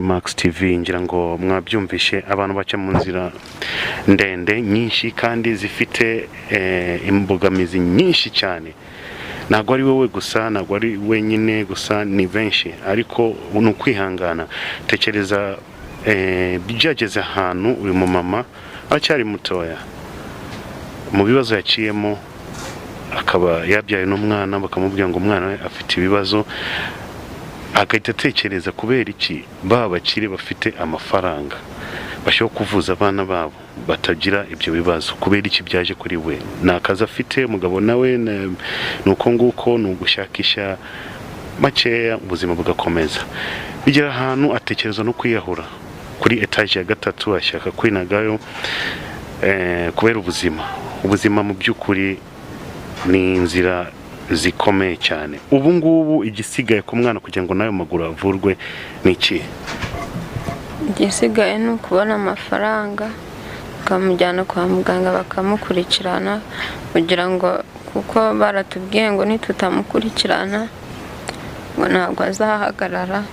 Max TV ngira ngo mwabyumvishe abantu baca mu nzira ndende nyinshi kandi zifite imbogamizi nyinshi cyane. Ntabwo ari wowe gusa, ntabwo ari wenyine gusa, ni benshi, ariko ni ukwihangana. Tekereza byageze ahantu uyu mumama aracyari mutoya, mu bibazo yaciyemo, akaba yabyaye n'umwana bakamubwira ngo umwana we afite ibibazo, agahita atekereza kubera iki bakire bafite amafaranga bashobora kuvuza abana babo batagira ibyo bibazo, kubera iki byaje kuri we. Ni akazi afite, umugabo nawe nuko nguko, ni ugushakisha makeya ubuzima bugakomeza. Bigera ahantu atekereza no kwiyahura kuri etaje ya gatatu, ashaka kwinagayo kubera ubuzima mu by'ukuri ni inzira zikomeye cyane. Ubu ngubu igisigaye ku mwana kugira ngo nayo maguru avurwe ni iki? Igisigaye ni ukubona amafaranga bakamujyana kwa muganga bakamukurikirana, kugira ngo, kuko baratubwiye ngo nitutamukurikirana ngo ntabwo azahagarara,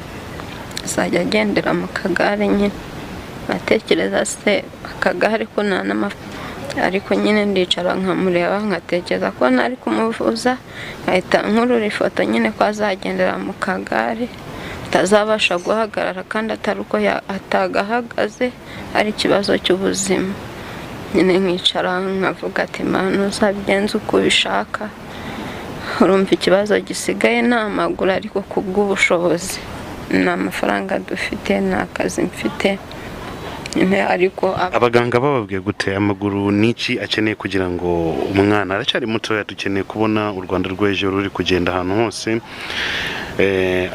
azajya agendera mu kagare nyine. Batekereza se akagare ko nta n'amafaranga, ariko nyine ndicara nkamureba nkatekereza ko nari kumuvuza, nkahita nkurura ifoto nyine ko azagendera mu kagare, atazabasha guhagarara kandi atari uko atagahagaze, ari ikibazo cy'ubuzima. Nyine nkicara nkavuga ati Mana uzabigenza uko ubishaka. Urumva ikibazo gisigaye ni amaguru, ariko kubw'ubushobozi nta mafaranga dufite, nta kazi mfite. Ariko abaganga bababwiye gute amaguru niki akeneye kugira ngo umwana, aracyari mutoya, dukeneye kubona u Rwanda rw'ejo ruri kugenda ahantu hose,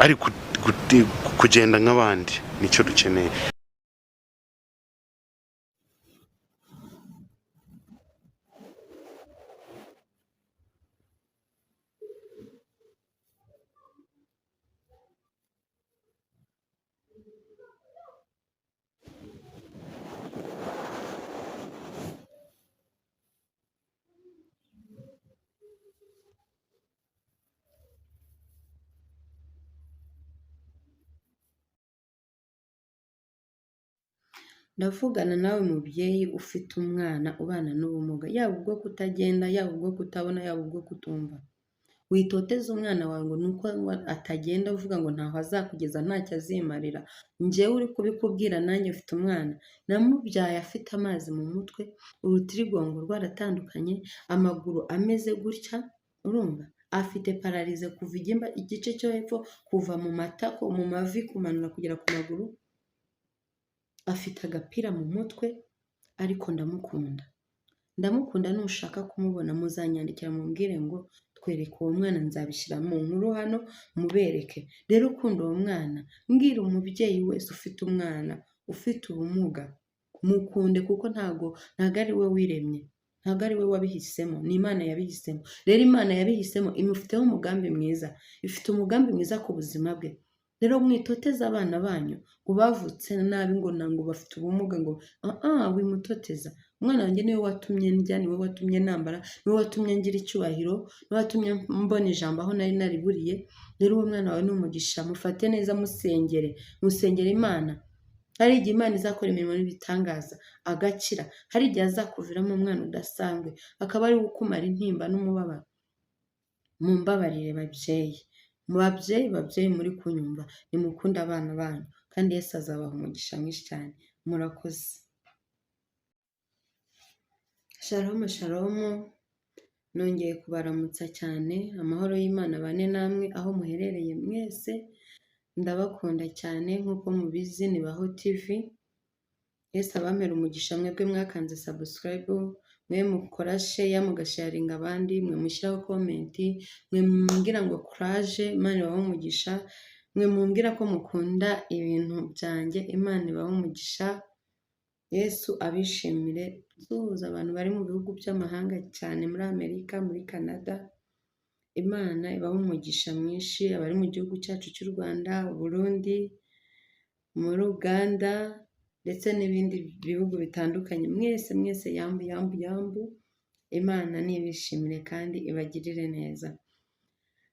ari kugenda nk'abandi, nicyo dukeneye. Ndavugana nawe mubyeyi ufite umwana ubana n'ubumuga, yaba ubwo kutagenda, yaba ubwo kutabona, yaba ubwo kutumva. Witoteza umwana wawe ngo nuko atagenda uvuga ngo ntaho azakugeza, ntacyo azimarira. Njyewe uri kubikubwira nanjye ufite umwana, namubyaye afite amazi mu mutwe, urutirigongo rwaratandukanye, amaguru ameze gutya, urumva afite pararize kuva igice cyo hepfo, kuva mu matako, mu mavi kumanura kugera ku maguru. Afite agapira mu mutwe, ariko ndamukunda. Nushaka kumubona muzanyandikira mumbwire ngo twereke uwo mwana, nzabishyira mu nkuru hano mubereke. Rero ukunda uwo mwana, mbwira umubyeyi wese ufite umwana ufite ubumuga, mukunde, kuko ntago ari we wiremye, ntago ari we wabihisemo, ni Imana yabihisemo. Rero Imana yabihisemo, imufiteho umugambi mwiza, ifite umugambi mwiza ku buzima bwe. Rero mwitoteza abana banyu ngo bavutse nabi, ngo nango bafite ubumuga, ngo wimutoteza. Umwana wanjye niwe watumye ndya, niwe watumye nambara, niwe watumye ngira icyubahiro, niwe watumye mbona ijambo aho nari nariburiye. Rero uwo mwana wawe ni umugisha, mufate neza, musengere Imana. Hari igihe Imana izakora imirimo n'ibitangaza agakira, hari igihe azakuviramo umwana udasanzwe, akaba ari ukumara intimba n'umubabaro. Mumbabarire babyeyi muri kunyumva, nimukunda abana banyu, kandi Yesu azabaha umugisha mwinshi cyane. Murakoze. Shalom, nongeye kubaramutsa cyane. Amahoro y'Imana bane namwe aho muherereye mwese. Ndabakunda cyane, nk'uko mubizi ni Baho TV. Yesu abamera umugisha, mwebwe mwakanze subscribe, mwe mukora share, mugasharinga abandi, mwe mushyiraho comment, mwe mumbwira ngo courage, Imana ibahe umugisha, mwe mumbwira ko mukunda ibintu byanjye, Imana ibahe umugisha. Yesu abishimire. Duhuza abantu bari mu bihugu by'amahanga cyane, muri Amerika, muri Canada, Imana ibahe umugisha mwinshi. Abari mu gihugu cyacu cy'u Rwanda, Burundi, muri Uganda, ndetse n'ibindi bihugu bitandukanye, mwese yambu, Imana nibishimire kandi ibagirire neza.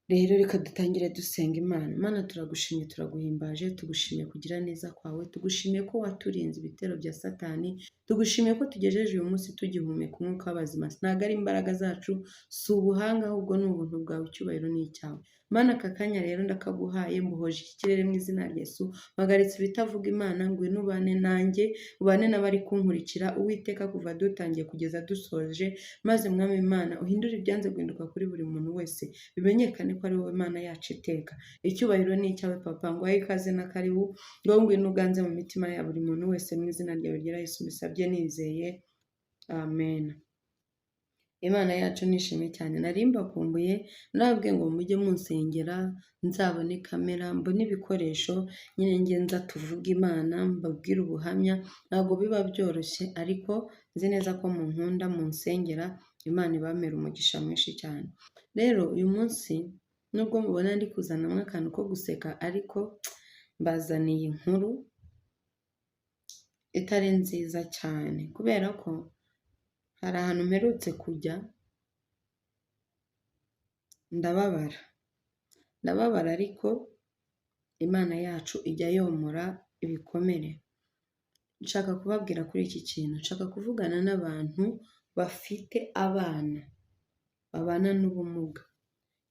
Rero reka dutangire dusenga Imana. Mana turagushimye, turaguhimbaje, tugushimiye kugira neza kwawe, tugushimiye ko waturinze ibitero bya Satani, tugushimiye ko tugejeje uyu munsi tugihumeka umwuka w'abazima. Ntabwo ari imbaraga zacu, si ubuhanga, ahubwo ni ubuntu bwawe, icyubahiro ni icyawe. Mana aka kanya rero ndakaguhaye, mbuhoje iki kirere mu izina rya Yesu, mpagaritse ibitavuga Imana, ngwino ubane nanjye, ubane n'abari kunkurikira, Uwiteka kuva dutangiye kugeza dusoje, maze Mwami Imana uhindure ibyanze guhinduka kuri buri muntu wese, bimenyekane ko ari wowe Mana yacu iteka. Icyubahiro ni icyawe Papa, nguhaye ikaze na karibu, ngo ngwino uganze mu mitima ya buri muntu wese, mu izina ryawe ryera Yesu mbisabye nizeye, amen. Imana yacu nishimye cyane, nari mbakumbuye, nababwiye ngo mujye munsengera, nzabone kamera, mbone ibikoresho, nyine ngenza tuvuga Imana, mbabwire ubuhamya, ntabwo biba byoroshye, ariko nzi neza ko munkunda, munsengera, Imana ibamera umugisha mwinshi cyane. Rero uyu munsi nubwo mubona ndi kuzanamo akantu ko guseka, ariko mbazaniye inkuru itari nziza cyane, kubera ko hari ahantu mperutse kujya ndababara ariko Imana yacu ijya yomora ibikomere. Nshaka kubabwira kuri iki kintu, nshaka kuvugana n'abantu bafite abana babana n'ubumuga,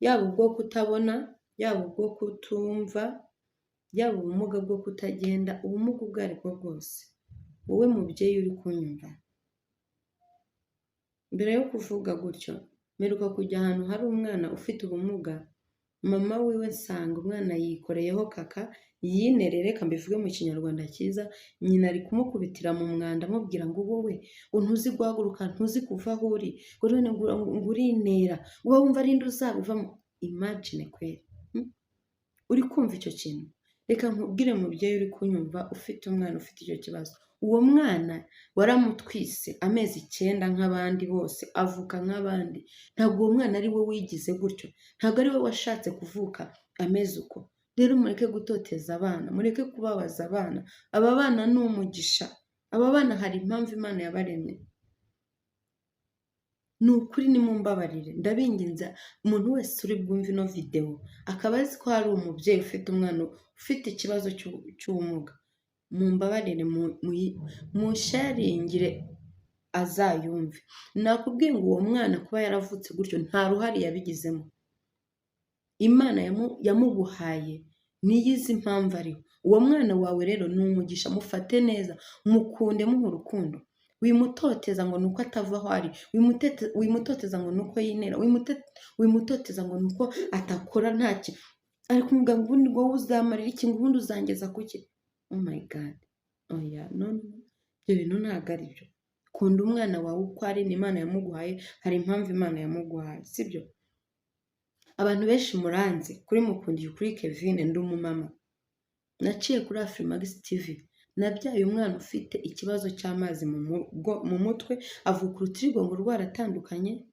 yaba ubwo kutabona, yaba ubwo kutumva, yaba ubumuga bwo kutagenda, ubumuga ubwo ari bwo bwose. Wowe mubyeyi uri kunyumva, mbere yo kuvuga gutyo, mperuka kujya ahantu hari umwana ufite ubumuga, mama wiwe nsanga umwana yikoreyeho kaka yinerere, reka mbivuge mu kinyarwanda cyiza, nyina ari kumukubitira mu mwanda amubwira ngo wowe ntuzi guhaguruka, ntuzi kuva aho uri, ngo urinera, uba wumva ari nde uzabivamo. Imagine kweri, uri kumva icyo kintu? Reka nkubwire mubyeyi uri kunyumva, ufite umwana ufite icyo kibazo, uwo mwana waramutwise amezi 9 nk'abandi bose, avuka nk'abandi. Ntabwo uwo mwana ari we wigize gutyo, ntabwo ari we washatse kuvuka ameze uko. Rero mureke gutoteza abana, mureke kubabaza abana. Aba bana ni umugisha, aba bana hari impamvu Imana yabaremye. Ni ukuri nimumbabarire, ndabinginza umuntu wese uri bwumve ino video akaba azi ko hari umubyeyi ufite umwana ufite ikibazo cy'ubumuga, mumbabarire musharingire azayumve. Nakubwiye ngo uwo mwana kuba yaravutse gutyo nta ruhare yabigizemo. Imana yamuguhaye niyizi impamvu ariho. Uwo mwana wawe rero ni umugisha, mufate neza, mukunde, muhe urukundo. Wimutoteza ngo nuko atava aho ari, wimutoteza ngo nuko yinera, wimutoteza ngo nuko atakora ntaki, ariko umubwira ngo ubundi wowe uzamarira iki, ngo ubundi uzangeza kuki? Oh my God, oya, no, ibyo bintu ntabwo ari byo. Kunda umwana wawe uko ari, ni Imana yamuguhaye, hari impamvu Imana yamuguhaye, sibyo? Abantu benshi muranze kuri Mukundiye kuri Kevin, ndi umumama, naciye kuri Afrimax TV, nabyaye umwana ufite ikibazo cy'amazi mu mutwe, avuka urutirigongo rwaratandukanye.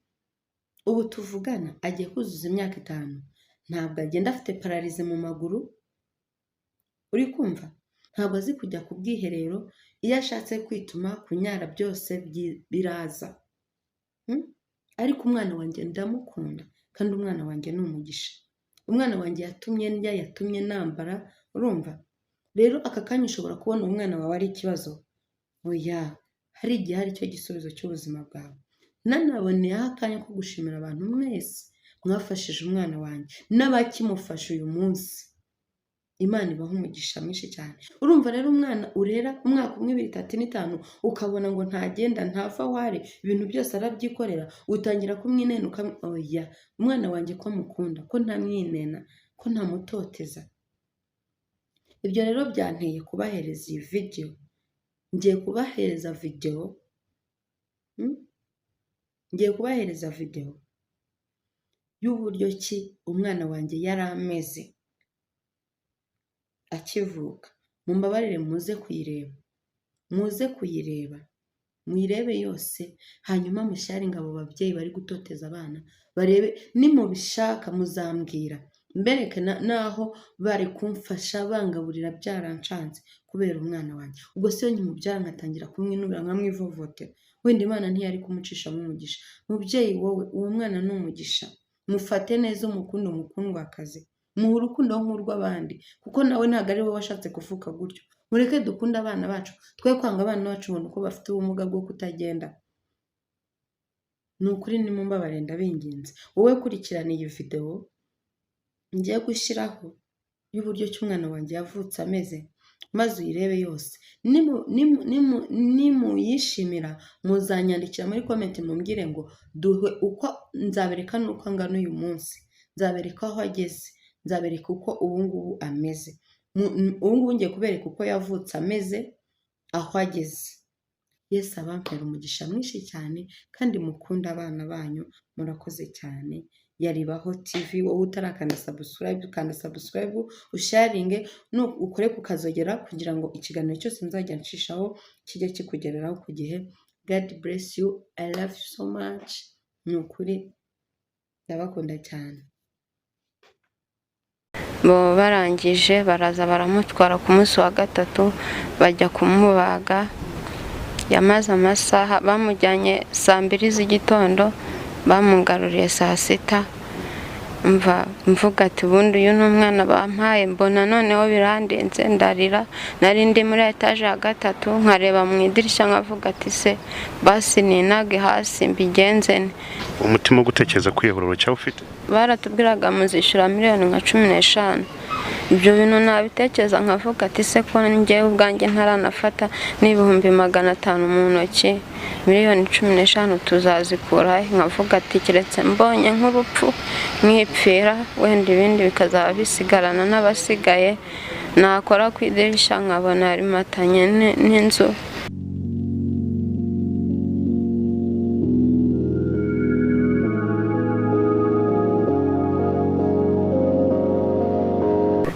Ubu tuvugana agiye kuzuza imyaka 5, ntabwo agenda, afite pararize mu maguru. Uri kumva? Ntabwo azi kujya ku bwiherero, iyo ashatse kwituma, kunyara, byose biraza. Ariko umwana wanjye ndamukunda, kandi umwana wanjye ni umugisha. Umwana wanjye yatumye ndya, yatumye nambara, urumva? Rero aka kanya ushobora kubona umwana wawe ari ikibazo, oya, hari igihe ari cyo gisubizo cy'ubuzima bwawe. Nanaboneyeho akanya ko gushimira abantu mwese mwafashije umwana wanjye n'abakimufasha uyu munsi. Imana ibaha umugisha mwinshi cyane. Urumva rero umwana urera umwaka 1, 2, 3, 5, ukabona ngo ntagenda, ntava aho ari, ibintu byose arabyikorera, utangira kumwinenuka. Oya, umwana wanjye ko mukunda, ko ntamwinena, ko ntamutoteza. Ibyo rero byanteye kubahereza iyi video. Ngiye kubahereza video y'uburyo ki umwana wanjye yari ameze akivuka. Mumbabarire muze kuyireba, muyirebe yose, hanyuma musharinga abo babyeyi bari gutoteza abana, barebe, nimubishaka muzambwira, mbereke naho bari kumfasha bangaburira byaranshanze kubera umwana wanjye. Ubwo se nkimubyara nkatangira kumwinubira nkamwivovotera, wenda Imana ntiyari kumucisha mu mugisha. Mubyeyi wowe, uwo mwana ni umugisha, mufate neza umukunde umukundwakazi, muhe urukundo nk'urw'abandi kuko nawe ntabwo ari we washatse kuvuka gutyo. Mureke dukunde abana bacu, twe kwanga abana bacu ngo nuko bafite ubumuga bwo kutagenda. Ni ukuri nimumbabarire ndabinginze. Wowe kurikirana iyi video ngiye gushyiraho y'uburyo ki umwana wanjye yavutse ameze, maze uyirebe yose. Nimuyishimira muzanyandikira muri comment mumbwire ngo duhe uko nzabereka nuko angana uyu munsi, nzabereka aho ageze, nzabereka uko ubu ngubu ameze. Ubu ngubu ngiye kubereka uko yavutse ameze, aho ageze. Yesu abampera umugisha mwinshi cyane kandi mukunda abana banyu. Murakoze cyane. Yaribaho TV, wowe utarakanda subscribe ukanda subscribe, usharinge ukore kukazogera kugira ngo ikiganiro cyose nzajya ncishaho kijye kikugereraho ku gihe. God bless you. I love you so much. Ni ukuri ndabakunda cyane. Bo barangije baraza baramutwara ku munsi wa gatatu bajya kumubaga. Yamaze amasaha, bamujyanye saa 2 z'igitondo, bamungaruriye saa 6. Mvuga ati ubundi uyu n'umwana bampaye, mbona noneho birandenze ndarira. Nari ndi muri etage ya gatatu nkareba mu idirishya nkavuga ati se basi ninage hasi mbigenze. Umutima wo gutekereza kwiyahura cyawe ufite? Baratubwiraga muzishura miliyoni nka 15. Ibyo bintu nabitekereza nkavuga ati se ko njyewe ubwanjye ntaranafata n'ibihumbi 500 mu ntoki, miliyoni 15 tuzazikura. Nkavuga ati keretse mbonye nk'urupfu mwipfira wenda ibindi bikazaba bisigarana n'abasigaye, nakora ku idirishya nkabona ari matanye n'inzu.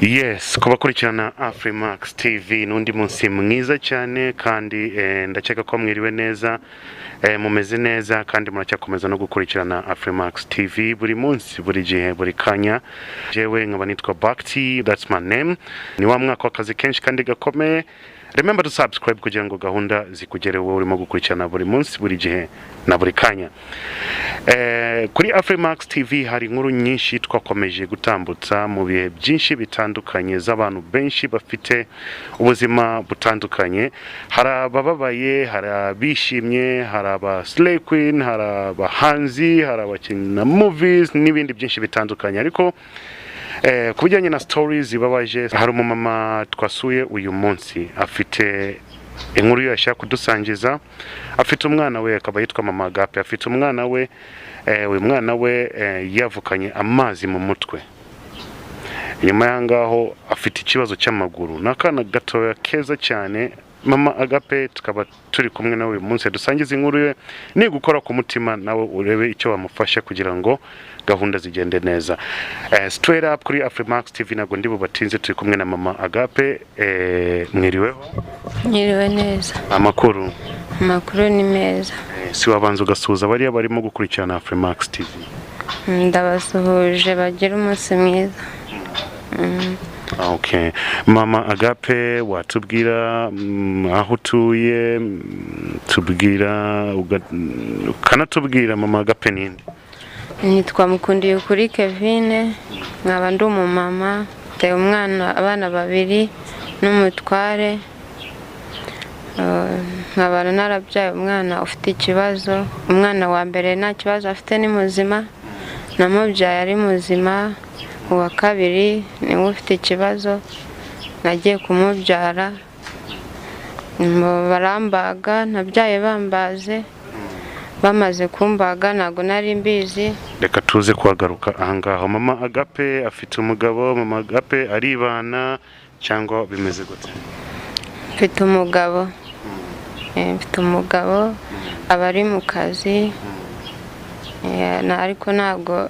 Yes, kubakurikirana Afrimax TV n'undi munsi mwiza cyane kandi ndakeka ko mwiriwe neza, mumeze neza kandi muracyakomeza no gukurikirana Afrimax TV buri munsi, buri gihe, buri kanya. Jewe nkaba nitwa Bakti, that's my name. Ni wa mwaka w'akazi kenshi kandi gakomeye. Remember to subscribe kugira ngo gahunda zikugereho wowe urimo gukurikirana buri munsi, buri gihe na buri kanya. Kuri Afrimax TV hari inkuru nyinshi twakomeje gutambutsa mu bihe byinshi bitandukanye z'abantu benshi bafite ubuzima butandukanye. Hari abababaye, hari abishimye, hari aba slay queen, hari abahanzi, hari abakina movies n'ibindi byinshi bitandukanye. Ariko kubijyanye na stories zibabaje, hari umumama twasuye uyu munsi afite inkuru yashaka kudusangiza. Afite umwana we akaba yitwa Mama Agape. Afite umwana we, uyu mwana we yavukanye amazi mu mutwe. Nyuma yangaho afite ikibazo cy'amaguru. Nakana gatoya keza cyane. Mama Agape tukaba turi kumwe nawe uyu munsi dusangiza inkuru ye, ni gukora ku mutima nawe urebe icyo bamufasha kugira ngo gahunda zigende neza. Straight up kuri Afrimax TV nago ndi bubatinze, turi kumwe na Mama Agape. Mwiriweho? Mwiriwe neza. Amakuru ni meza. Si wabanza ugasuhuza bariya barimo gukurikirana Afrimax TV? Ndabasuhuje, bagira umunsi mwiza. Okay. Mama Agape, watubwira aho utuye, kanatubwira Mama Agape ninde? Nitwa Mukundiyukuri Kevine, nkaba ndi umumama, mfite abana 2 n'umutware. Nkaba narabyaye umwana ufite ikibazo. Umwana wa mbere nta kibazo afite, ni muzima, namubyaye ari muzima. Uwa kabiri niwe ufite ikibazo, nagiye kumubyara barambaga, nabyaye bambaze. Bamaze kumbaga ntago nari mbizi. Reka tuze kuhagaruka ahangaho. Mama Agape afite umugabo, Mama Agape aribana cyangwa bimeze gute? Mfite umugabo, abari mu kazi, ariko ntago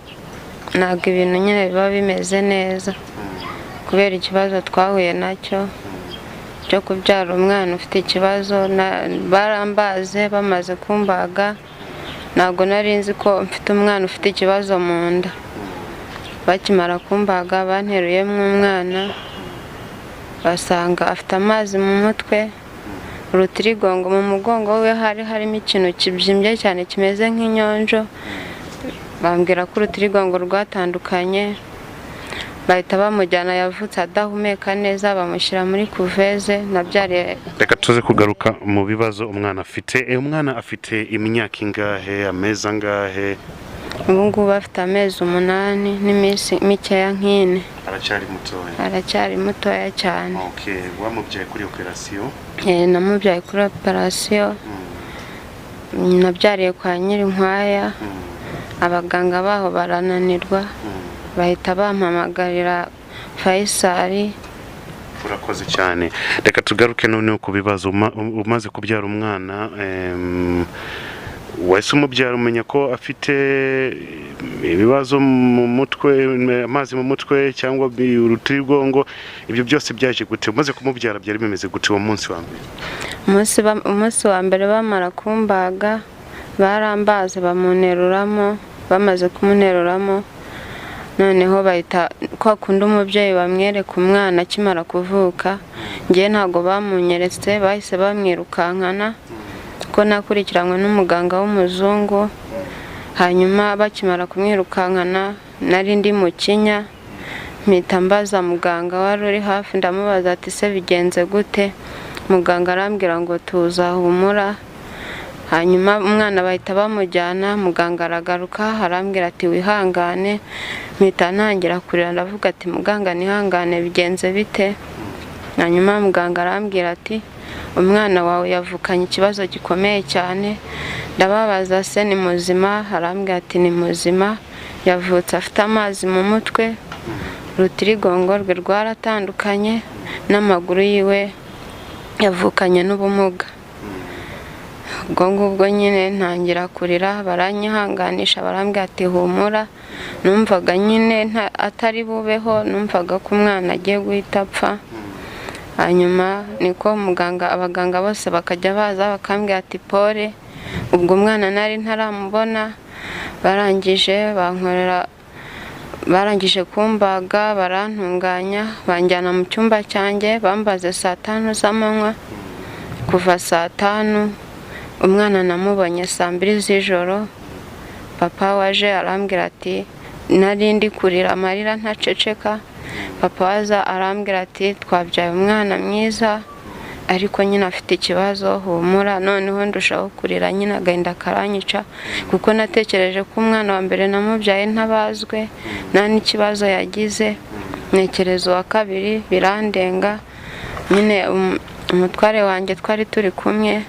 ibintu nyine biba bimeze neza kubera ikibazo twahuye nacyo cyo kubyara umwana ufite ikibazo. Barambaze bamaze kumbaga, ntago nari nzi ko mfite umwana ufite ikibazo mu nda. Bakimara kumbaga banteruyemo umwana, basanga afite amazi mu mutwe, urutirigongo mu mugongo we harimo ikintu kibyimbye cyane kimeze nk'inyonjo. bambwira ko urutirigongo rwatandukanye, bahita bamujyana, yavutse adahumeka neza, bamushyira muri kuveze. Nabyariye. Reka tuze kugaruka mu bibazo umwana afite. Umwana afite imyaka ingahe, amezi angahe? Ubu ngubu afite amezi 8 n'iminsi mikeya nk'ine. Aracyari mutoya? Aracyari mutoya cyane. Okay, wamubyaye kuri operasiyo? Namubyaye kuri operasiyo. Nabyariye kwa Nyirinkwaya. Abaganga baho barananirwa, bahita bampamagarira Faisal. Urakoze cyane. Reka tugaruke none ku bibazo umaze kubyara umwana. Wese umubyara umenya ko afite ibibazo mu mutwe, amazi mu mutwe cyangwa urutirigongo, ibyo byose byaje gute? Umaze kumubyara byari bimeze gute uwo munsi wa mbere? Umunsi wa mbere bamara kumbaga, barambaze bamuneruramo. Bamaze kumuneruramo, noneho bahita kwa kundi umubyeyi bamwereka umwana akimara kuvuka. Ngiye ntago bamunyeretse, bahise bamwirukankana ko nakurikiranywe n'umuganga w'umuzungu. Hanyuma bakimara kumwirukankana, nari ndi mu kinya, mpita mbaza muganga wari uri hafi, ndamubaza ati se bigenze gute? Muganga arambwira ngo tuzahumura. Hanyuma umwana bahita bamujyana, muganga aragaruka arambwira ati wihangane. Mpita ntangira kurira, ndavuga ati muganga nihangane, bigenze bite? Hanyuma muganga arambwira ati umwana wawe yavukanye ikibazo gikomeye cyane. Ndababaza se ni muzima? Arambwira ati ni muzima, yavutse afite amazi mu mutwe, urutirigongo rwe rwaratandukanye, n'amaguru yiwe yavukanye n'ubumuga. Ubwo ngubwo nyine ntangira kurira, baranyihanganisha, barambwira ati humura. Numvaga nyine atari bubeho, numvaga ko umwana agiye guhita apfa. Hanyuma niko abaganga bose bakajya baza bakambwira ati pole. Ubwo umwana nari ntaramubona, barangije kumbaga, barantunganya, banjyana mu cyumba cyanjye, bambaze 5 z'amanywa. Kuva 5 umwana namubonye 2 z'ijoro. Papa waje arambwira ati, nari ndi kurira amarira ntaceceka. Papa waza arambwira ati twabyaye umwana mwiza, ariko nyine afite ikibazo, humura. Noneho ndushaho kurira, nyine agahinda karanyica, kuko natekereje ko umwana wa mbere namubyaye ntabazwe, nta n'ikibazo yagize. Ntekereza uwa kabiri birandenga. Nyine umutware wanjye twari turi kumwe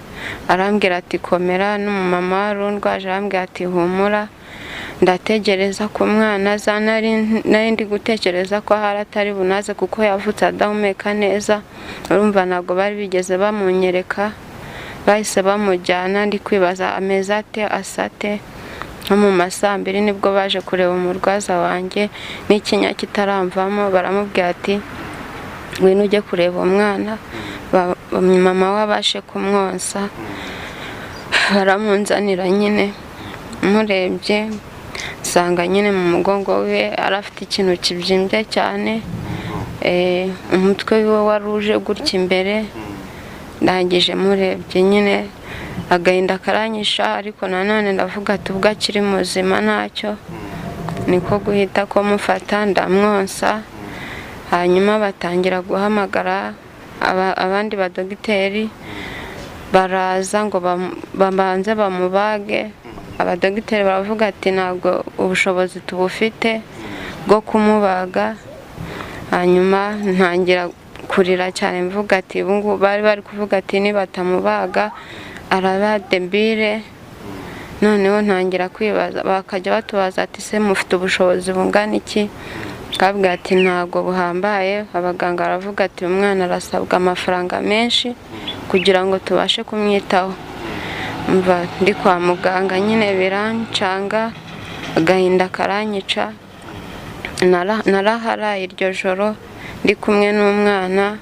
arambwira ati komera, n'umumama wari undwaje arambwira ati humura. Ndategereza ko umwana aza, nari ndi gutekereza ko ahari atari bunaze kuko yavutse adahumeka neza. Urumva ntabwo bari bigeze bamunyereka, bahise bamujyana. Ndi kwibaza amezi ate, asate. Nko mu masaa 2 nibwo baje kureba umurwaza wanjye n'ikinya kitaramvamo. Baramubwira ati ngwino ujye kureba umwana, mama we abashe kumwonsa. Baramunzanira, nyine murebye nsanga nyine mu mugongo we arafite ikintu kibyimbye cyane. Umutwe we wari uje gutya imbere. Ndangije murebye, nyine agahinda karanyisha, ariko nanone ndavuga ati ubwo akiri muzima ntacyo. Niko guhita ko mufata ndamwonsa. Hanyuma batangira guhamagara abandi badogiteri, baraza ngo babanze bamubage. Abadogiteri baravuga ati ntabwo ubushobozi tubufite bwo kumubaga. Hanyuma ntangira kurira cyane, mvuga ati ubungu bari kuvuga ati nibatamubaga araba debile. Noneho ntangira kwibaza, bakajya batubaza ati se mufite ubushobozi bungana iki? Kabwa ati ntabwo buhambaye. Abaganga baravuga ati umwana arasabwa amafaranga menshi kugira ngo tubashe kumwitaho. Mva ndi kwa muganga, nyine birancanga, agahinda karanyica. Naraharaye iryo joro ndi kumwe n'umwana,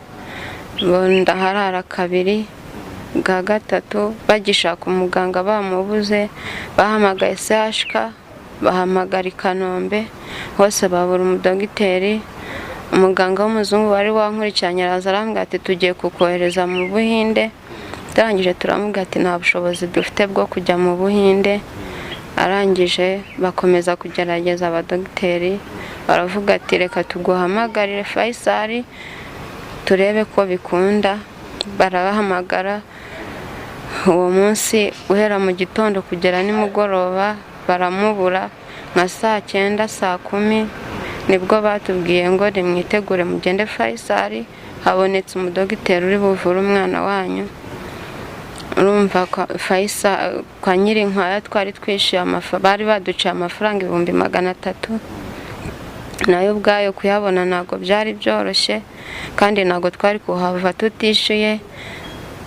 ndaharara 2. Bwa gatatu bagishaka umuganga bamubuze, bahamagaye CHK, bahamagara i Kanombe, hose babura umudogiteri. Umuganga w'umuzungu wari wankurikiranye araza arambwira ati tugiye kukohereza mu Buhinde. Turangije turamubwira ati nta bushobozi dufite bwo kujya mu Buhinde. arangije bakomeza kugerageza abadogiteri baravuga ati reka tuguhamagarire Faisal turebe ko bikunda. Barabahamagara uwo munsi guhera mu gitondo kugera nimugoroba baramubura, nka saa 9 saa 10 nibwo batubwiye ngo nimwitegure mugende Faisal habonetse umudogiteri uri buvura umwana wanyu. Urumva Faisal kwa Nyirinkwaya twari twishyuye bari baduciye amafaranga 300,000 nayo ubwayo kuyabona ntago byari byoroshye kandi ntago twari kuhava tutishyuye,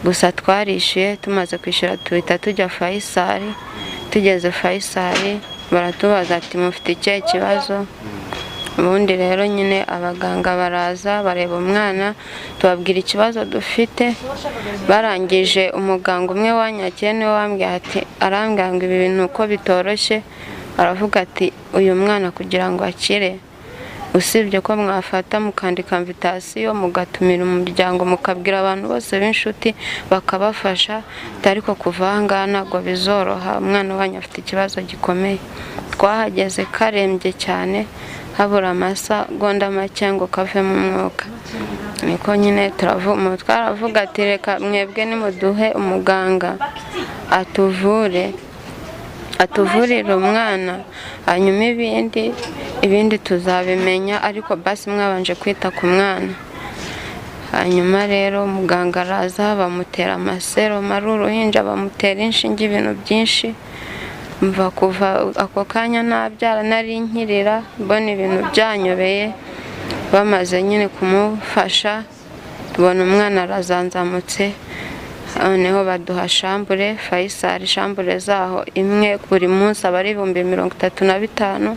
gusa twarishyuye. Tumaze kwishyura tuhita tujya Faisal. Tugeze Faisal baratubaza ati mufite ikihe kibazo? Ubundi rero nyine abaganga baraza bareba umwana tubabwira ikibazo dufite. Barangije umuganga umwe wanyakiye niwe wambwiye ati arambwira ngo ibi bintu uko bitoroshye, aravuga ati uyu mwana kugira ngo akire usibye ko mwafata mukandika invitation mugatumira umuryango mukabwira abantu bose b'inshuti bakabafasha, ariko kuva ahangaha ntabwo bizoroha, umwana wanyu afite ikibazo gikomeye. Twahageze karembye cyane habura amasegonda make ngo kave mu mwuka. Niko nyine twaravuga ati reka mwebwe nimuduhe umuganga atuvurira umwana, hanyuma ibindi tuzabimenya, ariko basi mwabanje kwita ku mwana. Hanyuma rero muganga araza bamutera amaserumu ari uruhinja, bamutera inshinge ibintu byinshi. Mva kuva ako kanya nabyara nari nkirira mbona ibintu byanyobeye. Bamaze nyine kumufasha tubona umwana arazanzamutse, noneho baduha shambure Faisal. Shambure zaho imwe buri munsi aba ari 35,000.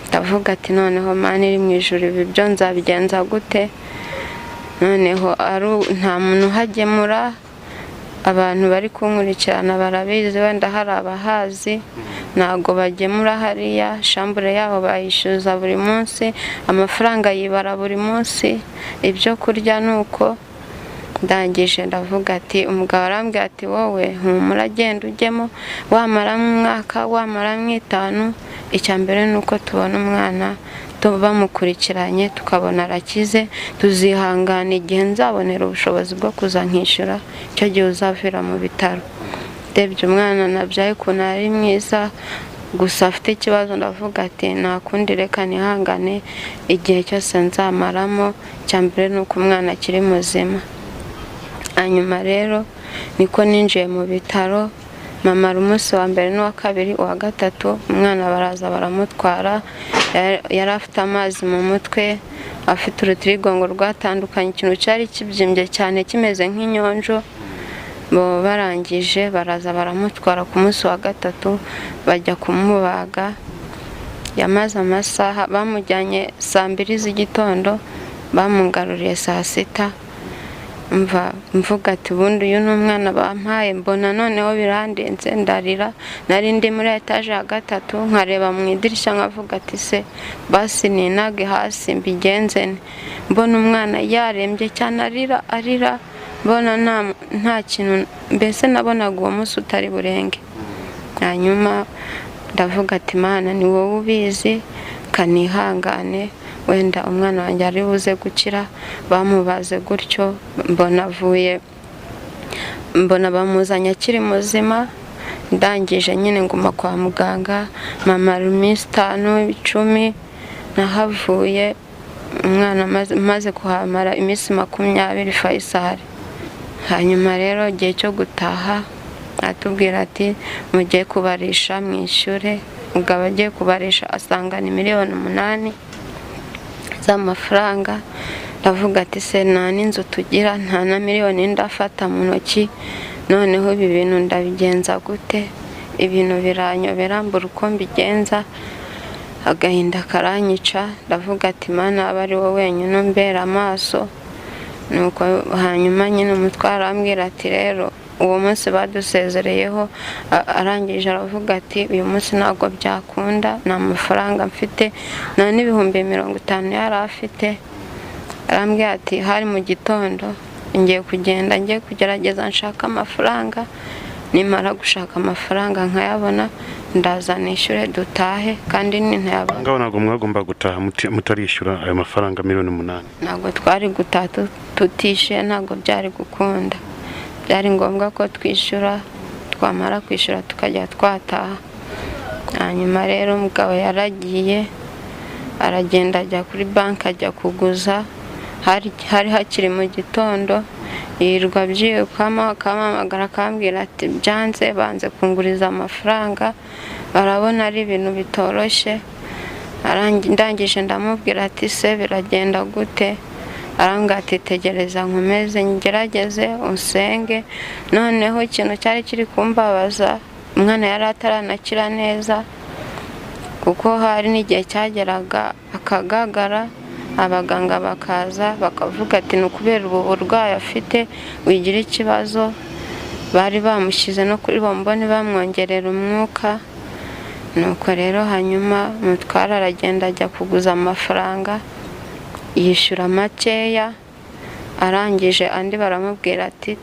Ndavuga ati noneho Mana iri mu ijuru ibi byo nzabigenza gute? Noneho nta muntu uhagemura, abantu bari kunkurikirana barabizi, wenda hari abahazi, ntago bagemura hariya. Shambure yaho bayishyuza buri munsi, amafaranga yibara buri munsi, ibyo kurya nuko. Ndangije ndavuga ati umugabo arambwira ati wowe humura genda ujyemo, wamara mu mwaka wamara mu 5, icya mbere nuko tubona umwana bamukurikiranye tukabona arakize, tuzihangana igihe nzabonera ubushobozi bwo kuzankishyura icyo gihe uzavira mu bitaro. Ndebye umwana nabyaye ukuntu ari mwiza, gusa afite ikibazo ndavuga ati nta kundi reka nihangane igihe cyose nzamaramo, icya mbere nuko umwana akiri muzima. Hanyuma rero niko ninjiye mu bitaro. Mama umunsi wa mbere n'uwa kabiri uwa gatatu umwana baraza baramutwara, yari afite amazi mu mutwe, afite urutirigongo rwatandukanye, ikintu cyari kibyimbye cyane kimeze nk'inyonjo. Bo barangije baraza baramutwara ku munsi wa gatatu bajya kumubaga. Yamaze amasaha, bamujyanye saa 2 z'igitondo, bamungaruriye saa 6. Mvuga ati ubundi uyu n'umwana bampaye, mbona noneho birandenze ndarira. Nari ndi muri etaje ya 3 nkareba mu idirishya nkavuga ati se basi ninage hasi mbigenze. Mbona umwana yarembye cyane arira, mbona nta kintu, mbese nabonaga uwo munsi utari burenge. Hanyuma ndavuga ati Mana ni wowe ubizi, kanihangane wenda umwana wanjye ari buze gukira. Bamubaze gutyo mbona bamuzanye akiri muzima. Ndangije nyine nguma kwa muganga, mama iminsi 5 10 nahavuye. Umwana maze kuhamara iminsi 20 Faisal. Hanyuma rero igihe cyo gutaha atubwira ati mugiye kubarisha mwishyure. Umugabo agiye kubarisha asanga ni 8,000,000 z'amafaranga. Ndavuga ati se nta n'inzu tugira, nta na 1,000,000 ndafata mu ntoki, noneho ibi bintu ndabigenza gute? Ibintu biranyobera mbura uko mbigenza, agahinda karanyica. Ndavuga ati Mana aba ari wowe wenyine umbera amaso. Nuko hanyuma nyine umutwara arambwira ati rero uwo munsi badusezereyeho, arangije aravuga ati uyu munsi ntabwo byakunda, nta mafaranga mfite, nta n'ibihumbi 50 yari afite. Arambwira ati hari mu gitondo ngiye kugenda ngiye kugerageza nshaka amafaranga nimara gushaka amafaranga nkayabona ndaza nishyure dutahe kandi ntayabona. ngaho ntabwo mwagomba gutaha mutarishyura ayo mafaranga 8 miliyoni. Ntabwo twari gutaha tutishyuye, ntabwo byari gukunda. Byari ngombwa ko twishyura, twamara kwishyura tukajya twataha. Hanyuma rero umugabo yaragiye aragenda ajya kuri banki ajya kuguza, hari hakiri mu gitondo, yirirwa abyirukamo akampamagara akambwira ati byanze banze kunguriza amafaranga, barabona ari ibintu bitoroshye. Ndangije ndamubwira ati se biragenda gute? Arambwira ati tegereza nkomeze ngerageze usenge. Noneho ikintu cyari kiri kumbabaza, umwana yari ataranakira neza kuko hari n'igihe cyageraga akagagara, abaganga bakaza bakavuga ati ni ukubera ubu burwayi afite wigira ikibazo. Bari bamushyize no kuri bomboni bamwongerera umwuka. Nuko rero hanyuma umutwara aragenda ajya kuguza amafaranga, yishyura makeya. Arangije andi baramubwira ati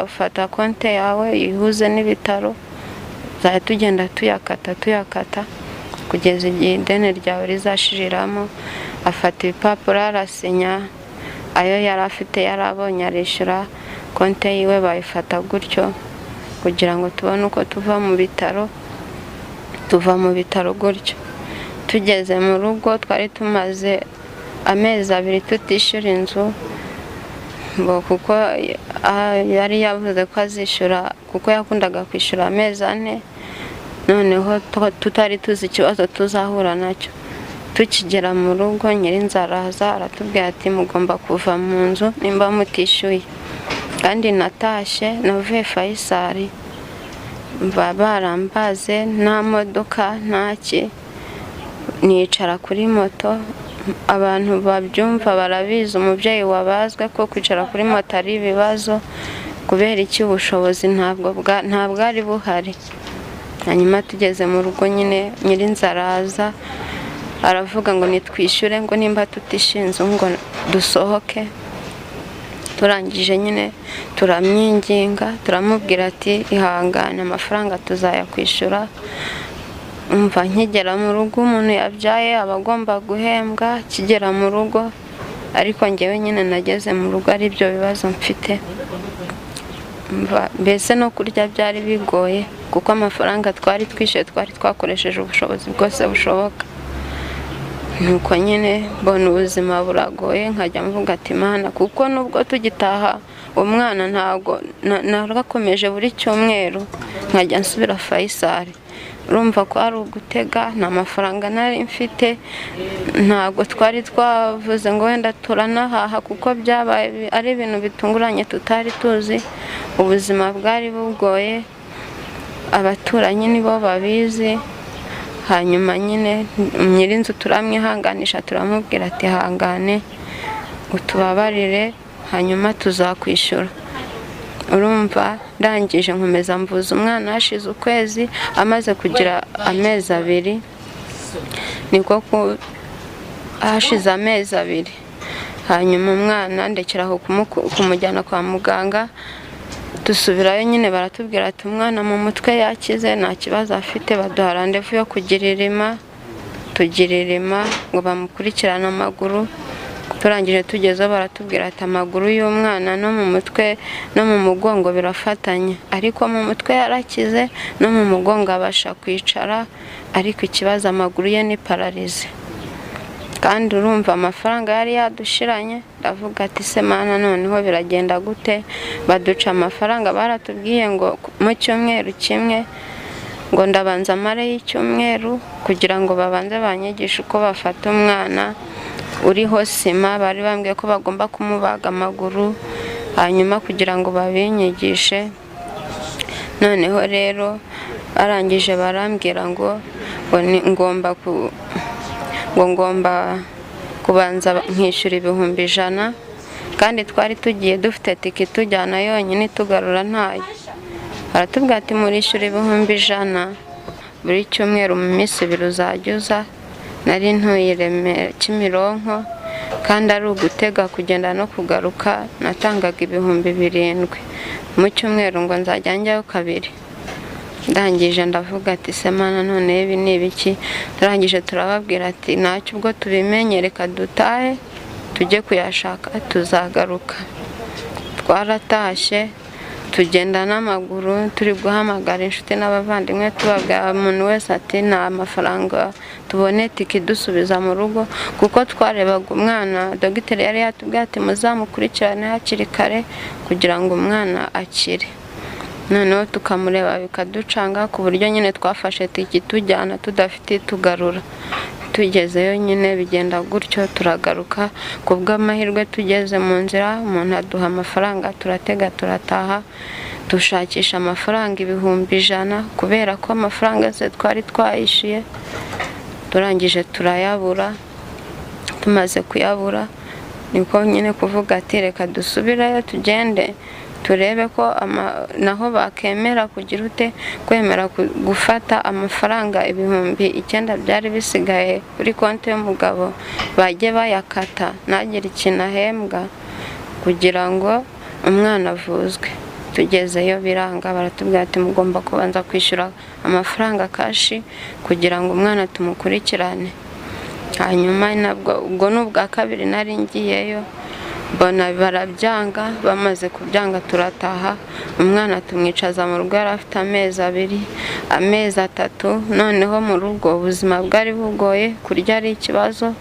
ufata konti yawe yihuze n'ibitaro, zajya tugenda tuyakata kugeza igihe ideni ryawe rizashiriramo. Afata ibipapuro arasinya, ayo yari afite yarabonye arishyura, konti yiwe bayifata gutyo kugira ngo tubone uko tuva mu bitaro gutyo. Tugeze mu rugo twari tumaze amezi 2 tutishyura inzu, kuko yari yavuze ko azishyura kuko yakundaga kwishyura amezi 4. Noneho tutari tuzi ikibazo tuzahura nacyo. Tukigera mu rugo nyirinzu araza aratubwira ati mugomba kuva mu nzu nimba mutishyuye. Kandi natashye navuye Faisal, barambaze nta modoka ntaki, nicara kuri moto. Abantu babyumva barabizi, umubyeyi wabazwe ko kwicara kuri moto ari ibibazo kubera iki ubushobozi ntabwo ari buhari. Hanyuma tugeze mu rugo nyine nyirinzu araza aravuga ngo nitwishyure, ngo nimba tutishyuye inzu ngo dusohoke. Turangije nyine turamwinginga, turamubwira ati ihangane amafaranga tuzayakwishyura. Umva nkigera mu rugo umuntu yabyaye aba agomba guhembwa kigera mu rugo, ariko njyewe nyine nageze mu rugo ari byo bibazo mfite. Mbese no kurya byari bigoye kuko amafaranga twari twishyuye twari twakoresheje ubushobozi bwose bushoboka. Nuko nyine mbona ubuzima buragoye, nkajya mvuga ati Mana, kuko nubwo tugitaha umwana ntabwo narakomeje buri cyumweru nkajya nsubira Faisal. Urumva ko ari ugutega, nta mafaranga nari mfite, ntabwo twari twavuze ngo wenda turanahaha kuko byabaye ari ibintu bitunguranye tutari tuzi. Ubuzima bwari bugoye, abaturanyi nibo babizi. Hanyuma nyine nyirinzu turamwihanganisha, turamubwira ati hangane utubabarire hanyuma tuzakwishyura. Urumva ndangije nkomeza mvuza umwana. Hashize ukwezi, amaze kugira amezi 2, niko hashize amezi 2, hanyuma umwana ndekeraho kumujyana kwa muganga. Dusubirayo nyine baratubwira ati umwana mu mutwe yakize nta kibazo afite, baduha randevu yo kugira irima ngo bamukurikirane amaguru. Turangije tugezeho baratubwira ati amaguru y'umwana no mu mutwe no mu mugongo birafatanye, ariko mu mutwe yarakize no mu mugongo abasha kwicara, ariko ikibazo amaguru ye ni pararize. Kandi urumva amafaranga yari yadushiranye. Ndavuga ati se Mana, noneho biragenda gute? Baduca amafaranga, baratubwiye ngo mu cyumweru kimwe ngo ndabanza mare y'icyumweru kugira ngo babanze banyigishe uko bafata umwana uriho sima. Bari bambwiye ko bagomba kumubaga amaguru hanyuma kugira ngo babinyigishe. Noneho rero barangije barambwira ngo ngomba kubanza nkishyura 100,000, kandi twari tugiye dufite tike tujyana yonyine tugarura ntayo. Baratubwira ati murishyura 100,000 buri cyumweru mu minsi 2 uzajya uza. Nari ntuye Remera Kimironko, kandi ari ugutega kugenda no kugaruka natangaga 7,000 mu cyumweru ngo nzajya njyayo 2. ndangije ndavuga ati se mana none ibi ni ibiki. turangije turababwira ati ntacyo ubwo tubimenye reka dutahe tujye kuyashaka tuzagaruka. twaratashye tugenda n'amaguru turi guhamagara inshuti n'abavandimwe tubabwira umuntu wese ati nta mafaranga tubone tiki dusubiza mu rugo kuko twarebaga umwana. dogiteri yari yatubwiye ati muzamukurikirane hakiri kare kugira ngo umwana akire. noneho tukamureba bikaducanga ku buryo nyine twafashe tiki tujyana tudafite tugarura. tugezeyo nyine bigenda gutyo turagaruka. ku bw'amahirwe tugeze mu nzira umuntu aduha amafaranga turatega turataha. dushakisha amafaranga 100,000 kubera ko amafaranga se twari twayishyuye. turangije turayabura. tumaze kuyabura niko nyine kuvuga ati reka dusubirayo tugende turebe ko naho bakemera kugira ute kwemera gufata amafaranga 9,000 byari bisigaye kuri konti y'umugabo bajye bayakata ntagire ikintu ahembwa kugira ngo umwana avuzwe. tugezeyo biranga baratubwira ati mugomba kubanza kwishyura amafaranga kashi kugira ngo umwana tumukurikirane. hanyuma nabwo ubwo n'ubwa 2 nari ngiyeyo mbona barabyanga. bamaze kubyanga turataha. umwana tumwicaza mu rugo yari afite amezi 2 amezi 3. noneho mu rugo ubuzima bwari bugoye kurya ari ikibazo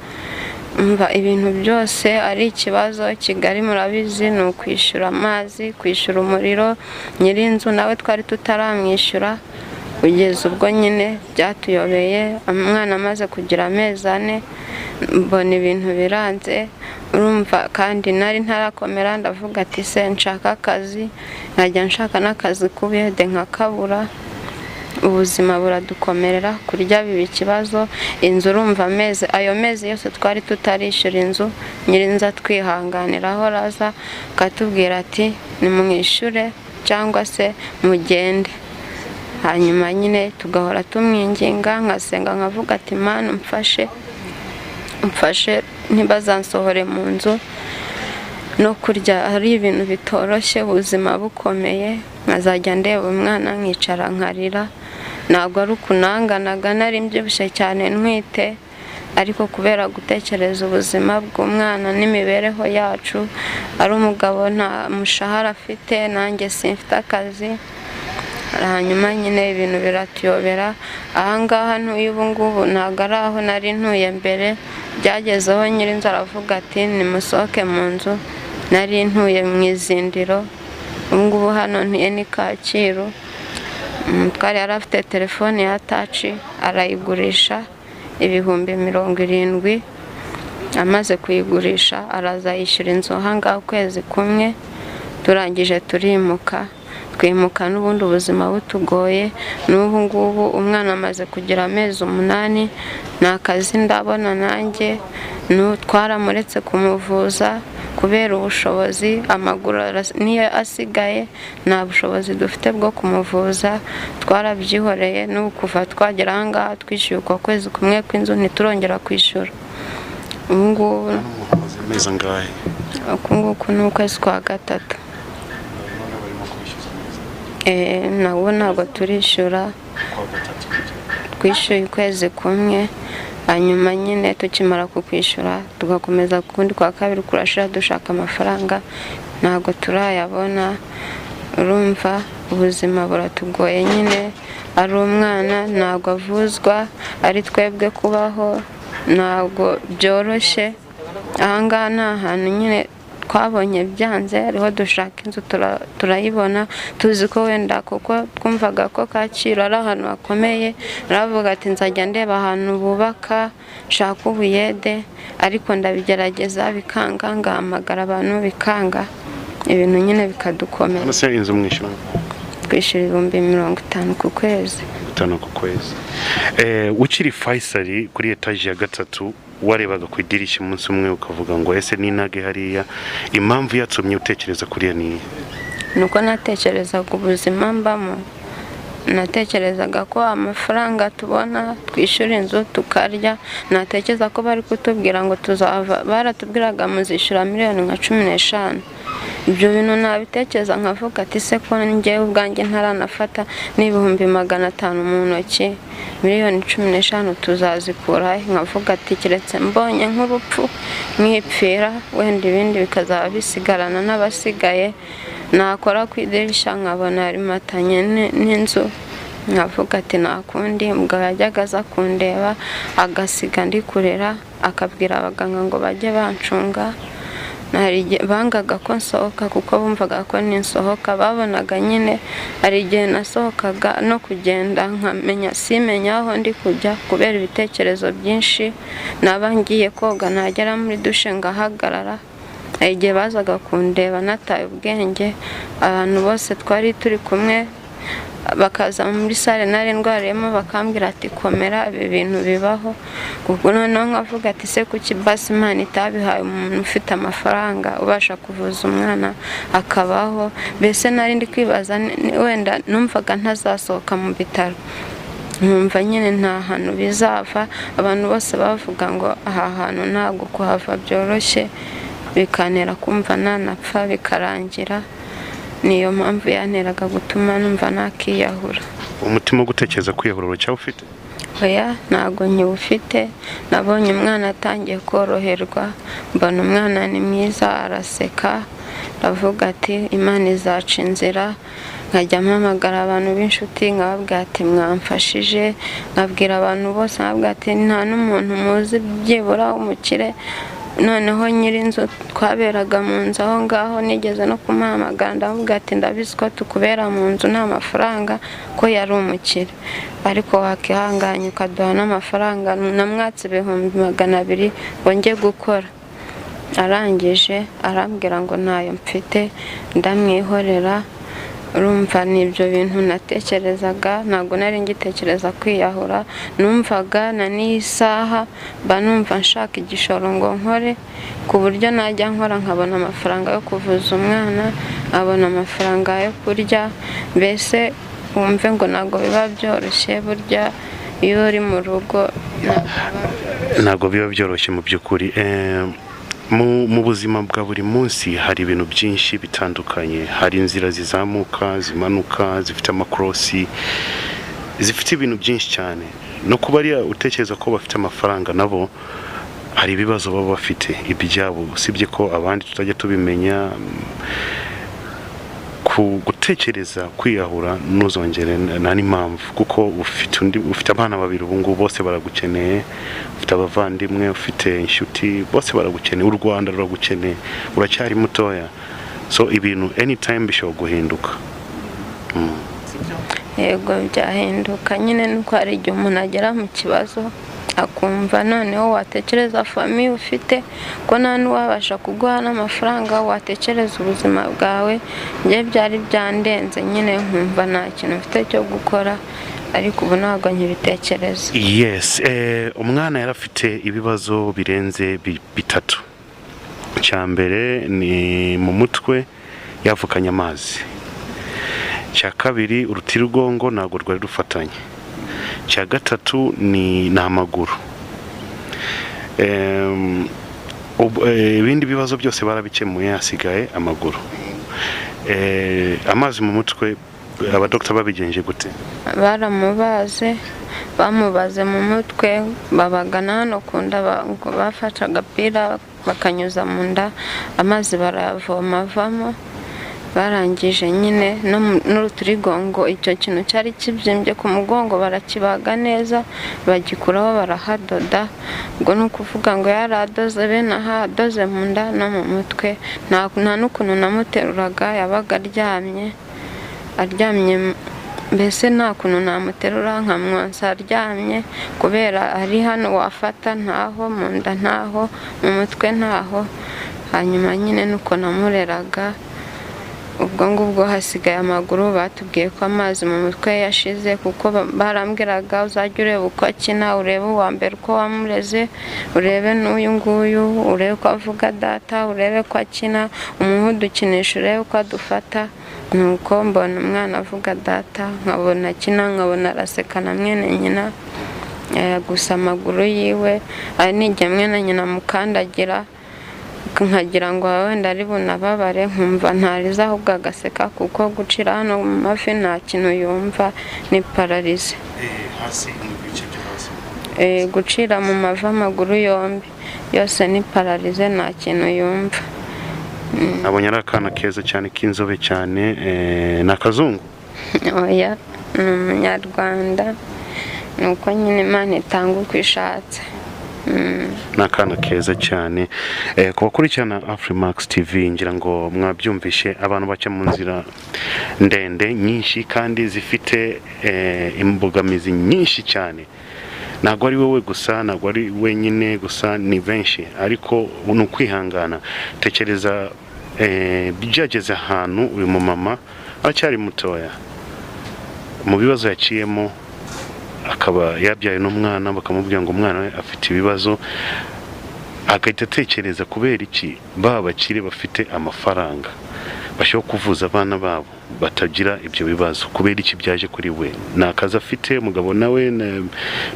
umva ibintu byose ari ikibazo. Kigali murabizi ni ukwishyura amazi kwishyura umuriro. Nyirinzu nawe twari tutaramwishyura kugeza ubwo nyine byatuyobeye. umwana amaze kugira amezi 4 mbona ibintu biranze urumva kandi nari ntarakomera. ndavuga ati se nshaka akazi nkajya nshaka n'akazi kubiyede nkakabura. ubuzima buradukomerera kurya biba ikibazo. inzu urumva ayo mezi yose twari tutarishyura inzu. nyirinzu atwihanganiraho raza akatubwira ati nimwishyure cyangwa se mugende. hanyuma nyine tugahora tumwinginga nkasenga nkavuga ati mana umfashe ntibazansohore mu nzu. no kurya ari ibintu bitoroshye ubuzima bukomeye. nkazajya ndeba umwana nkicara nkarira. ntabwo ari ukunanganaga nari mbyibushye cyane ntwite ariko kubera gutekereza ubuzima bw'umwana n'imibereho yacu. ari umugabo nta mushahara afite nanjye simfite akazi. hanyuma nyine ibintu biratuyobera. ahangaha ntuye ubu ngubu ntabwo ari aho nari ntuye mbere. byagezeho nyirinzu aravuga ati nimusohoke mu nzu. nari ntuye mu Izindiro ubu ngubu hano ntuye ni Kacyiru. umutware yari afite telefone ya taci arayigurisha 70,000. amaze kuyigurisha araza yishyura inzu ahangaha ukwezi kumwe. turangije turimuka twimuka n'ubundi ubuzima butugoye. n'ubu ngubu umwana amaze kugira amezi 8 nta kazi ndabona nanjye. twaramuretse kumuvuza kubera ubushobozi. amaguru niyo asigaye nta bushobozi dufite bwo kumuvuza. twarabyihoreye n'ubu kuva twagera ahangaha twishyuye uko kwezi kumwe kw'inzu ntiturongera kwishyura. ubu ngubu ni ukwezi kwa 3. nabo ntabwo turishyura. twishyuye ukwezi kumwe hanyuma nyine tukimara kukwishyura tugakomeza kundi kwa 2 kurashira dushaka amafaranga ntabwo turayabona. urumva ubuzima buratugoye nyine. ari umwana ntabwo avuzwa. ari twebwe kubaho ntabwo byoroshye. ahangaha ni ahantu nyine twabonye byanze ariho dushaka inzu turayibona. tuzi ko wenda kuko twumvaga ko Kacyiru ari ahantu hakomeye. naravuga ati nzajya ndeba ahantu bubaka nshaka ubuyede ariko ndabigerageza bikanga. ngahamagara abantu bikanga. ibintu nyine bikadukomera. inzu mwishyura twishyura 50,000 ku kwezi. 5 ku kwezi. ukiri Faisal kuri etaje ya 3 warebaga ku idirishya umunsi umwe ukavuga ngo ese ninage hariya. impamvu yatumye utekereza kuriya ni nuko natekerezaga ubuzima mbamo natekerezaga ko amafaranga tubona twishyura inzu tukarya, natekereza ko bari kutubwira ngo tuzava, baratubwiraga muzishyura miliyoni nka 15. Ibyo bintu nabitekereza nkavuga ati se ko njyewe ubwanjye ntaranafata n'ibihumbi 500 mu ntoki, miliyoni 15 tuzazikura, nkavuga ati keretse mbonye nk'urupfu nkipfira wenda ibindi bikazaba bisigarana n'abasigaye, nakora ku idirishya nkabona rimatanye n'inzu, nkavuga ati nakundi. Umugabo yajyaga aza kundeba agasiga ndi kurera, akabwira abaganga ngo bajye bancunga, bangaga ko nsohoka kuko bumvaga ko ninsohoka babonaga nyine hari igihe nasohokaga no kugenda simenya aho ndi kujya kubera ibitekerezo byinshi, naba ngiye koga nagera muri dushe ngahagarara. Hari igihe bazaga kundeba nataye ubwenge, abantu bose twari turi kumwe bakaza muri sale nari ndwariyemo bakambwira ati komera, ibi bintu bibaho. Kuko noneho nkavuga ati se kuki basi Imana itabihaye umuntu ufite amafaranga ubasha kuvuza umwana akabaho. Mbese nari ndi kwibaza wenda numvaga ntazasohoka mu bitaro, nkumva nyine nta hantu bizava. Abantu bose bavuga ngo aha hantu ntabwo kuhava byoroshye, bikanera kumva nanapfa bikarangira. Niyo mpamvu yanteraga gutuma numva nakiyahura. Umutima wo gutekereza kwiyahura uracyawufite? Oya, ntabwo nkiwufite. Nabonye umwana atangiye koroherwa, mbona umwana ni mwiza, araseka, ndavuga ati Imana izaca inzira. Nkajya mpamagara abantu b'inshuti nkababwira ati mwamfashije, nkabwira abantu bose nkababwira ati nta n'umuntu muzi byibura w'umukire. Noneho nyir'inzu twaberaga mu nzu aho ngaho nigeze no kumuhamagara ndavuga ati ndabizi ko tukubera mu nzu nta mafaranga, ko yari umukire, ariko wakihanganye ukaduha n'amafaranga. Namwatse 200,000 ngo njye gukora. Arangije arambwira ngo ntayo mfite, ndamwihorera. Urumva n'ibyo bintu natekerezaga, ntabwo nari ngitekereza kwiyahura. Numvaga na n'isaha mba numva nshaka igishoro ngo nkore, ku buryo najya nkora nkabona amafaranga yo kuvuza umwana, nkabona amafaranga yo kurya. Mbese wumve ngo ntabwo biba byoroshye, burya iyo uri mu rugo ntabwo biba byoroshye mu by'ukuri. Mu buzima bwa buri munsi hari ibintu byinshi bitandukanye. Hari inzira zizamuka, zimanuka, zifite amakorosi, zifite ibintu byinshi cyane. No kuba ari utekereza ko bafite amafaranga, nabo hari ibibazo baba bafite ibyabo, usibye ko abandi tutajya tubimenya. Gutekereza kwiyahura ntuzongere nta n'impamvu, kuko ufite abana 2 ubu ngubu, bose baragukeneye, ufite abavandimwe, ufite inshuti, bose baragukeneye, u Rwanda ruragukeneye, uracyari mutoya. So ibintu anytime bishobora guhinduka. Yego byahinduka nyine, nuko hari igihe umuntu agera mu kibazo akumva noneho watekereza famiye ufite, ko nta n'uwabasha kuguha n'amafaranga, watekereza ubuzima bwawe. Njye byari byandenze nyine, nkumva nta kintu mfite cyo gukora, ariko ubu ntabwo nkibitekereza. Yes, umwana yari afite ibibazo birenze 3. Icya mbere ni mu mutwe, yavukanye amazi. Icya kabiri urutirigongo ntabwo rwari rufatanye. Icya gatatu ni amaguru. Ibindi bibazo byose barabikemuye, hasigaye amaguru. Amazi mu mutwe abadokita babigenje gute? Bamubaze mu mutwe, babagana hano ku nda, bafashe agapira bakanyuza mu nda, amazi barayavoma avamo. Barangije nyine n'urutirigongo, icyo kintu cyari kibyimbye ku mugongo, barakibaga neza, bagikuraho barahadoda. Ubwo ni ukuvuga ngo yaradoze, bene aha adoze mu nda no mu mutwe. Nta n'ukuntu namuteruraga, yabaga aryamye, mbese nta kuntu namuterura nkamwonsa aryamye, kubera ari hano wafata ntaho, mu nda ntaho, mu mutwe ntaho. Hanyuma nyine nuko namureraga. Ubwo ngubwo hasigaye amaguru, batubwiye ko amazi mu mutwe yashize, kuko barambwiraga uzajya ureba uko akina, urebe uwa mbere uko wamureze, urebe n'uyu nguyu, urebe ko avuga data, urebe ko akina, umuhudu ukinisha urebe ko adufata. nuko mbona umwana avuga data, nkabona akina, nkabona araseka na mwene nyina, gusa amaguru yiwe ari n'igihe mwene nyina mukandagira, nkagira ngo wenda ari bunababare, nkumva ntariza ahubwo agaseka, kuko gucira hano mu mavi nta kintu yumva, ni pararize. Gucira mu mavi amaguru yombi yose ni pararize, nta kintu yumva. Abonye ari akana keza cyane k'inzobe cyane, ni akazungu? Oya, ni umunyarwanda, nuko nyine Imana itanga uko ishatse. Ni akana keza cyane. Ku bakurikirana Afrimax TV ngira ngo mwabyumvishe, abantu baca mu nzira ndende nyinshi kandi zifite imbogamizi nyinshi cyane. Ntabwo ari wowe gusa, ntabwo ari wenyine gusa, ni benshi, ariko ni ukwihangana. Tekereza byageze ahantu uyu mumama aracyari mutoya, mu bibazo yaciyemo, akaba yabyaye n'umwana, bakamubwira ngo umwana we afite ibibazo, agahita atekereza kubera iki bakire bafite amafaranga bashobora kuvuza abana babo batagira ibyo bibazo, kubera iki byaje kuri we. Ni akazi afite, umugabo nawe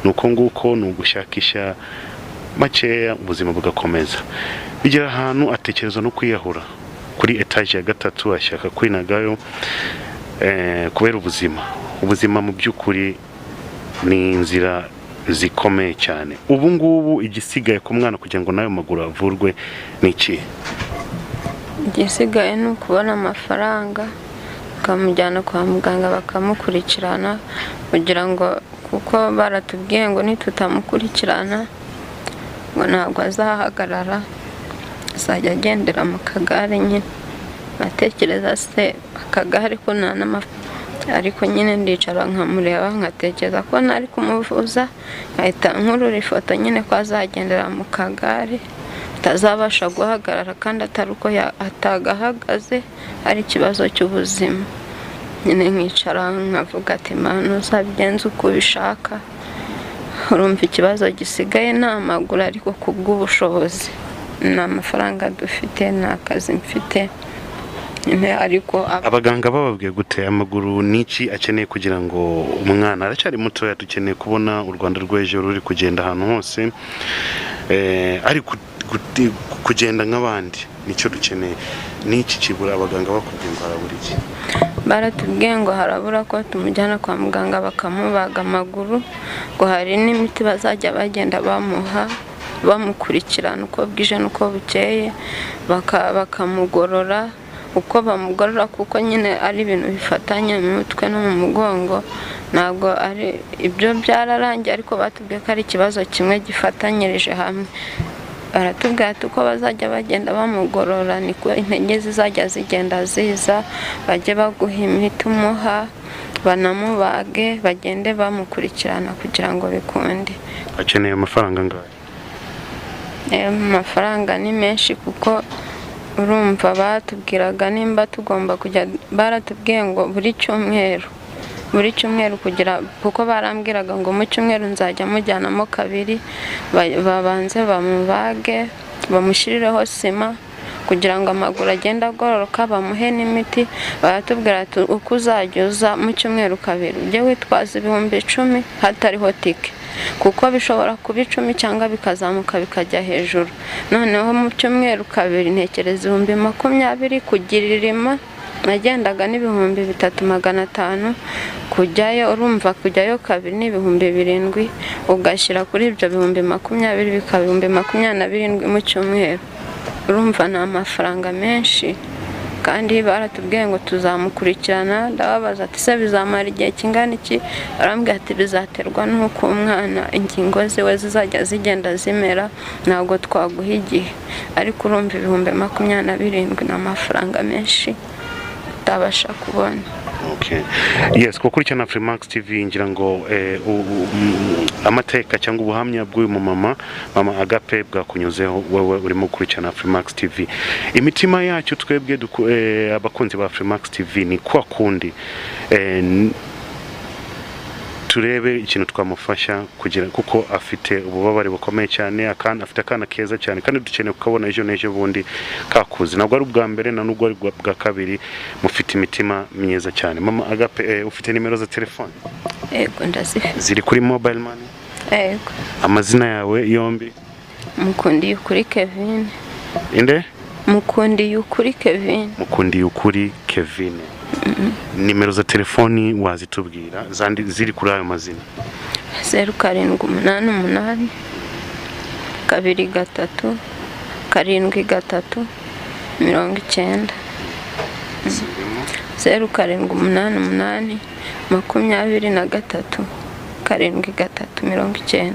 nuko nguko, ni ugushakisha makeya, ubuzima bugakomeza. Bigera ahantu atekereza no kwiyahura kuri etaje ya 3, ashaka kwinagayo kubera ubuzima mu by'ukuri ni inzira zikomeye cyane. Ubu ngubu igisigaye ku mwana kugira ngo nayo maguru avurwe ni iki? Igisigaye ni ukubona amafaranga, bakamujyana kwa muganga bakamukurikirana, kugira ngo, kuko baratubwiye ngo nitutamukurikirana ngo ntabwo azahagarara, azajya agendera mu kagare nyine. Natekereza se akagare ko nta n'amafaranga, ariko nyine ndicara nkamureba, nkatekereza ko nari kumuvuza, nkahita nkurura ifoto nyine ko azagendera mu kagare, atazabasha guhagarara kandi atari uko atagahagaze, ari ikibazo cy'ubuzima. Nyine nkicara nkavuga ati Mana uzabigenza uko ubishaka. Urumva ikibazo gisigaye ni amaguru, ariko kubw'ubushobozi nta mafaranga dufite, nta kazi mfite. Ariko abaganga bababwiye gute amaguru niki akeneye kugira ngo umwana aracyari mutoya, dukeneye kubona u Rwanda rw'ejo ruri kugenda ahantu hose, ariko kugenda nk'abandi nicyo dukeneye. Niki kibura? Abaganga bakubwiye ngo harabura iki? Baratubwiye ngo harabura ko tumujyana kwa muganga bakamubaga amaguru, ngo hari n'imiti bazajya bagenda bamuha, bamukurikirana uko bwije n'uko bukeye, bakamugorora uko bamugorora, kuko nyine ari ibintu bifatanye mu mutwe no mu mugongo. Ntabwo ari ibyo byararangiye, ariko batubwiye ko ari ikibazo kimwe gifatanyirije hamwe. Baratubwira ati uko bazajya bagenda bamugorora niko intege zizajya zigenda ziza, bajye baguha imiti umuha, banamubage, bagende bamukurikirana kugira ngo bikunde. Akeneye amafaranga angahe? Amafaranga ni menshi, kuko urumva batubwiraga nimba tugomba kujya, baratubwiye ngo buri cyumweru kugira, kuko barambwiraga ngo mu cyumweru nzajya mujyanamo 2, babanze bamubage, bamushyirireho sima kugira ngo amaguru agende agororoka, bamuhe n'imiti. Baratubwira ati uko uzajya uza mu cyumweru 2 ujye witwaza 10,000 hatariho tike, kuko bishobora kuba 10 cyangwa bikazamuka bikajya hejuru. Noneho mu cyumweru 2 ntekereza 20,000 kugiririma, nagendaga n'ibihumbi 3,500 kujyayo. Urumva kujyayo 2 ni 7,000, ugashyira kuri ibyo 20,000 bikaba 27,000 mu cyumweru. Urumva ni amafaranga menshi, kandi baratubwiye ngo tuzamukurikirana. Ndababaza ati se bizamara igihe kingana iki? Arambwira ati bizaterwa n'uko umwana ingingo ziwe zizajya zigenda zimera, ntabwo twaguha igihe. Ariko urumva 27,000 ni amafaranga menshi utabasha kubona. Okay. Yes, kukurikirana Afrimax TV ngira ngo amateka cyangwa ubuhamya bw'uyu mama Agape bwakunyuzeho, wewe urimo gukurikirana Afrimax TV. Imitima yacu twebwe abakunzi ba Afrimax TV ni kwa kundi turebe ikintu twamufasha kugira kuko afite ububabare bukomeye cyane afite akana keza cyane kandi dukeneye kukabona ejo n'ejo bundi kakuze ntabwo ari ubwa mbere na nubwo ari bwa kabiri mufite imitima myiza cyane mama Agape ufite nimero za telefone yego ndazifite ziri kuri mobile money yego amazina yawe yombi Mukundiye ukuri Kevin inde Mukundiye ukuri Kevin Mukundiye ukuri Kevin nimero za telefoni wazitubwira zandi ziri kuri ayo mazina 0788 23 73 90 0788 23 73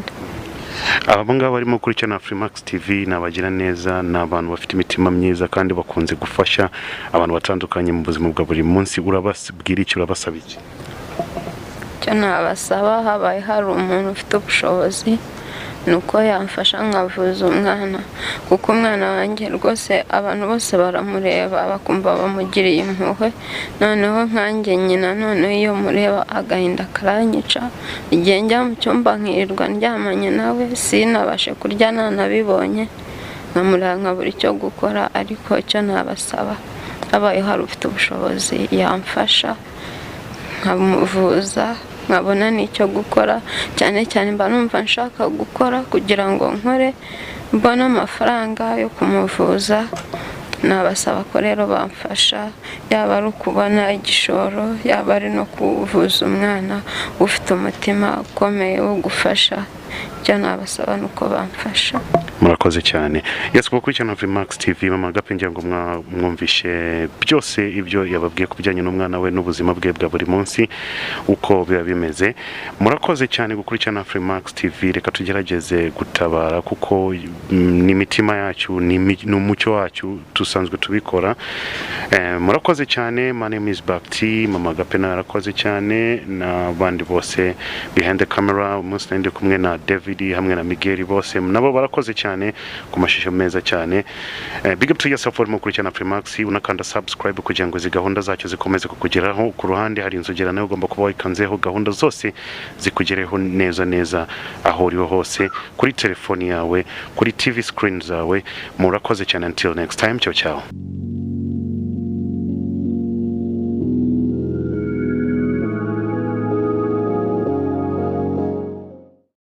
aba ngaba barimo kurikirana Freemax TV nabagira neza n'abantu bafite imitima myiza kandi bakunze gufasha abantu batandukanye mu buzima bwa buri munsi urabasabwira iki urabasaba iki cyo nabasaba habaye hari umuntu ufite ubushobozi nuko yamfasha nkavuza umwana kuko umwana wanjye rwose abantu bose baramureba bakumva bamugiriye impuhwe noneho nkanjye nyina none iyo mureba agahinda karanyica igihe njya mu cyumba nkirirwa ndyamanye nawe sinabashe kurya nanabibonye nkamuranga buri cyo gukora ariko cyo nabasaba habaye hari ufite ubushobozi yamfasha nkamuvuza nkabona n'icyo gukora cyane cyane mba numva nshaka gukora kugira ngo nkore mbone amafaranga yo kumuvuza nabasaba ko rero bamfasha yaba ari ukubona igishoro yaba ari no kuvuza umwana ufite umutima ukomeye wo gufasha icyo nabasaba nuko bamfasha murakoze cyane yes gukurikirana Freemax TV mama Agape ngira ngo mwumvishe byose ibyo yababwiye kubijyanye n'umwana we n'ubuzima bwe bwa buri munsi uko biba bimeze murakoze cyane gukurikirana Freemax TV reka tugerageze gutabara kuko n'imitima yacu n'umucyo wacu tusanzwe tubikora murakoze cyane my name is Bapti mama Agape narakoze cyane n'abandi bose behind the camera umunsi ndi kumwe na David hamwe na Miguel bose nabo barakoze cyane ku mashusho meza cyane big up to yourself for mukurikirana Freemax unakanda subscribe kugira ngo izi gahunda zacu zikomeze kukugeraho ku ruhande hari inzogera nayo ugomba kuba wikanzeho gahunda zose zikugereho neza aho uri hose kuri telefoni yawe kuri TV screen zawe murakoze cyane until next time ciao